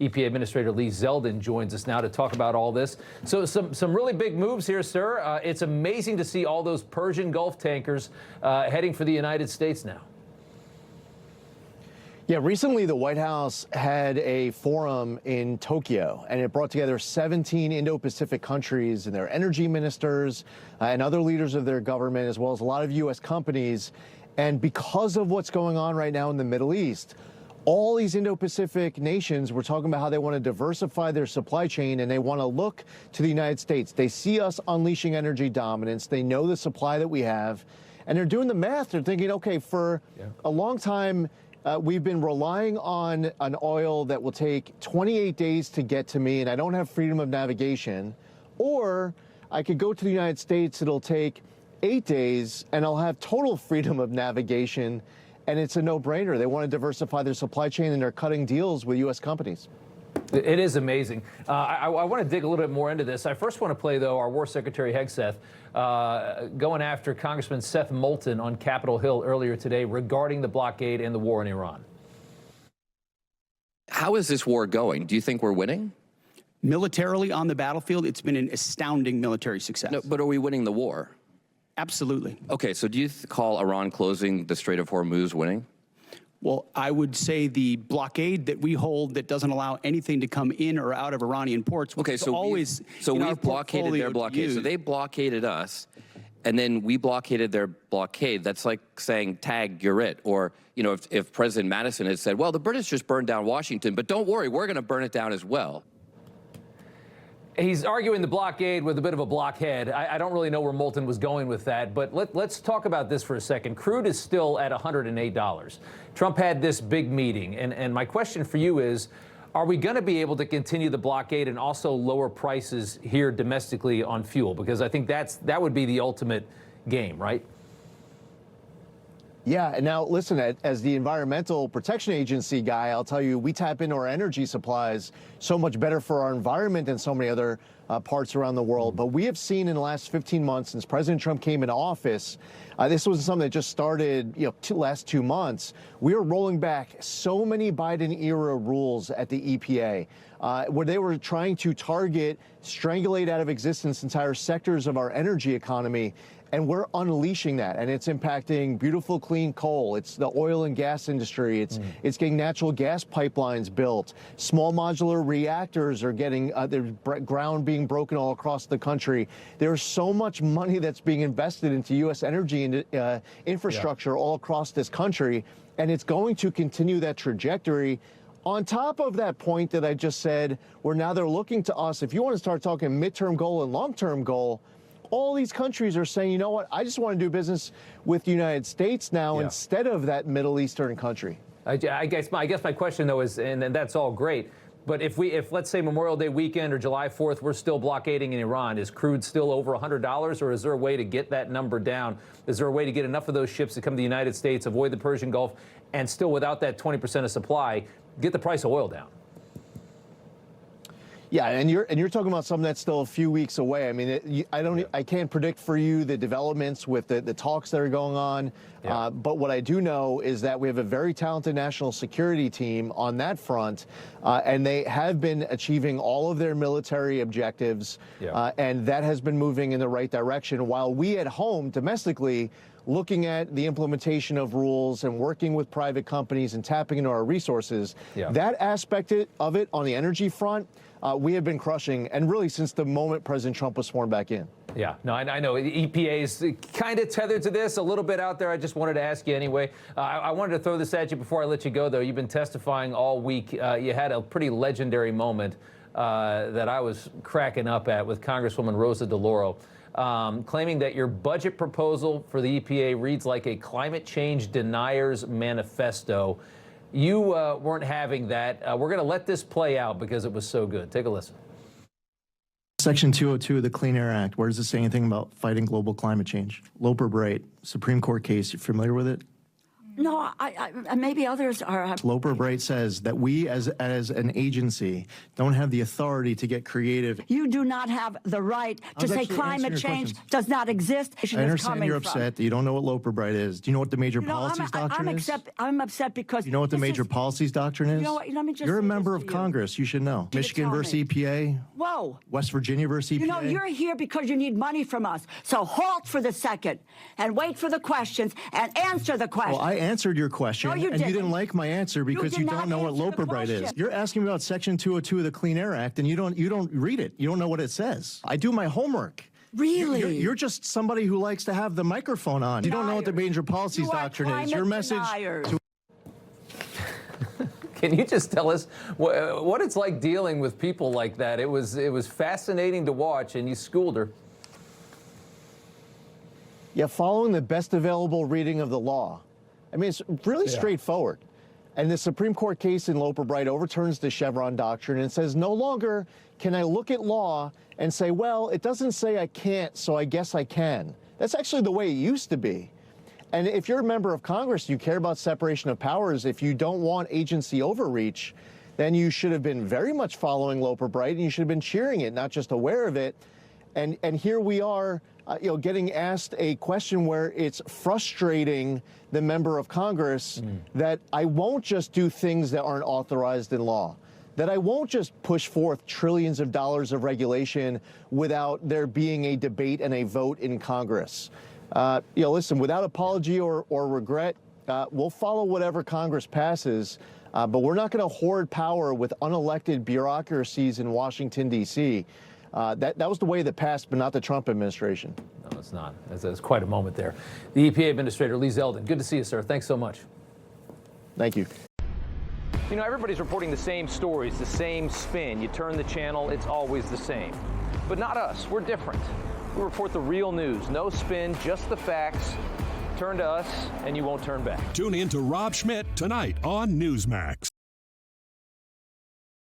EPA Administrator Lee Zeldin joins us now to talk about all this. So some really big moves here, sir. It's amazing to see all those Persian Gulf tankers heading for the United States now. Yeah, recently the White House had a forum in Tokyo, and it brought together 17 Indo-Pacific countries and their energy ministers and other leaders of their government, as well as a lot of U.S. companies. And because of what's going on right now in the Middle East, all these Indo-Pacific nations were talking about how they want to diversify their supply chain, and they want to look to the United States. They see us unleashing energy dominance. They know the supply that we have, and they're doing the math. They're thinking, okay, for a long time, we've been relying on an oil that will take 28 days to get to me, and I don't have freedom of navigation. Or I could go to the United States, it'll take 8 days, and I'll have total freedom of navigation, and it's a no-brainer. They want to diversify their supply chain, and they're cutting deals with U.S. companies. It is amazing. I want to dig a little bit more into this. I first want to play, though, our War Secretary Hegseth going after Congressman Seth Moulton on Capitol Hill earlier today regarding the blockade and the war in Iran. How is this war going? Do you think we're winning? Militarily on the battlefield, it's been an astounding military success. No, but are we winning the war? Absolutely. Okay, so do you call Iran closing the Strait of Hormuz winning? Well, I would say the blockade that we hold that doesn't allow anything to come in or out of Iranian ports. Okay, so always we've blockaded their blockade. So they blockaded us, and then we blockaded their blockade. That's like saying, tag, you're it. Or, you know, if President Madison had said, well, the British just burned down Washington, but don't worry, we're going to burn it down as well. He's arguing the blockade with a bit of a blockhead. I don't really know where Moulton was going with that, but let's talk about this for a second. Crude is still at $108. Trump had this big meeting, and my question for you is, are we going to be able to continue the blockade and also lower prices here domestically on fuel? Because I think that would be the ultimate game, right? Yeah, and now listen, as the Environmental Protection Agency guy, I'll tell you, we tap into our energy supplies so much better for our environment than so many other parts around the world. But we have seen in the last 15 months since President Trump came into office, this wasn't something that just started, last 2 months. We are rolling back so many Biden-era rules at the EPA, where they were trying to target, strangulate out of existence entire sectors of our energy economy. And we're unleashing that, and it's impacting beautiful, clean coal. It's the oil and gas industry. It's getting natural gas pipelines built. Small modular reactors are getting there's ground being broken all across the country. There's so much money that's being invested into U.S. energy infrastructure all across this country, and it's going to continue that trajectory. On top of that point that I just said, where now they're looking to us, if you want to start talking midterm goal and long-term goal, all these countries are saying, you know what, I just want to do business with the United States now instead of that Middle Eastern country. I guess my question, though, is, and that's all great, but if let's say Memorial Day weekend or July 4th, we're still blockading in Iran, is crude still over $100, or is there a way to get that number down? Is there a way to get enough of those ships to come to the United States, avoid the Persian Gulf, and still without that 20% of supply, get the price of oil down? Yeah, and you're talking about something that's still a few weeks away. I mean, I can't predict for you the developments with the talks that are going on. But what I do know is that we have a very talented national security team on that front, and they have been achieving all of their military objectives, and that has been moving in the right direction. While we at home domestically, looking at the implementation of rules and working with private companies and tapping into our resources, that aspect of it on the energy front, we have been crushing, and really since the moment President Trump was sworn back in. Yeah, no, I know. The EPA is kind of tethered to this, a little bit out there. I just wanted to ask you anyway. I wanted to throw this at you before I let you go, though. You've been testifying all week. You had a pretty legendary moment that I was cracking up at with Congresswoman Rosa DeLauro, claiming that your budget proposal for the EPA reads like a climate change denier's manifesto. You weren't having that. We're going to let this play out because it was so good. Take a listen. Section 202 of the Clean Air Act, where does it say anything about fighting global climate change? Loper Bright, Supreme Court case, you familiar with it? No, maybe others are. Loper Bright says that we as an agency don't have the authority to get creative. You do not have the right to say climate change does not exist. I understand you're upset that you don't know what Loper Bright is. Do you know what the major policies doctrine is? I'm upset because... You know what the major policies doctrine is? You know what, let me just You're a say member this of to you. Congress. You should know. Michigan tell versus me. EPA. Whoa. West Virginia versus EPA. You know, you're here because you need money from us. So halt for the second and wait for the questions and answer the questions. Well, I answered your question, No, you and you didn't. didn't like my answer because did you not don't know what answer the Loper Bright is. question. You're asking me about Section 202 of the Clean Air Act, and you don't read it. You don't know what it says. I do my homework. Really? You're just somebody who likes to have the microphone on. You don't know what the major policies You are doctrine is. Your climate message. deniers. Can you just tell us what it's like dealing with people like that? It was fascinating to watch, and you schooled her. Yeah, following the best available reading of the law. I mean, it's really straightforward. And the Supreme Court case in Loper Bright overturns the Chevron doctrine and says no longer can I look at law and say, well, it doesn't say I can't, so I guess I can. That's actually the way it used to be. And if you're a member of Congress, you care about separation of powers, if you don't want agency overreach, then you should have been very much following Loper Bright, and you should have been cheering it, not just aware of it. And here we are, getting asked a question where it's frustrating the member of Congress that I won't just do things that aren't authorized in law, that I won't just push forth trillions of dollars of regulation without there being a debate and a vote in Congress. Listen, without apology or regret, we'll follow whatever Congress passes, but we're not going to hoard power with unelected bureaucracies in Washington, D.C. That was the way that passed, but not the Trump administration. No, it's not. That's quite a moment there. The EPA Administrator, Lee Zeldin. Good to see you, sir. Thanks so much. Thank you. You know, everybody's reporting the same stories, the same spin. You turn the channel, it's always the same. But not us. We're different. We report the real news. No spin, just the facts. Turn to us, and you won't turn back. Tune in to Rob Schmidt tonight on Newsmax.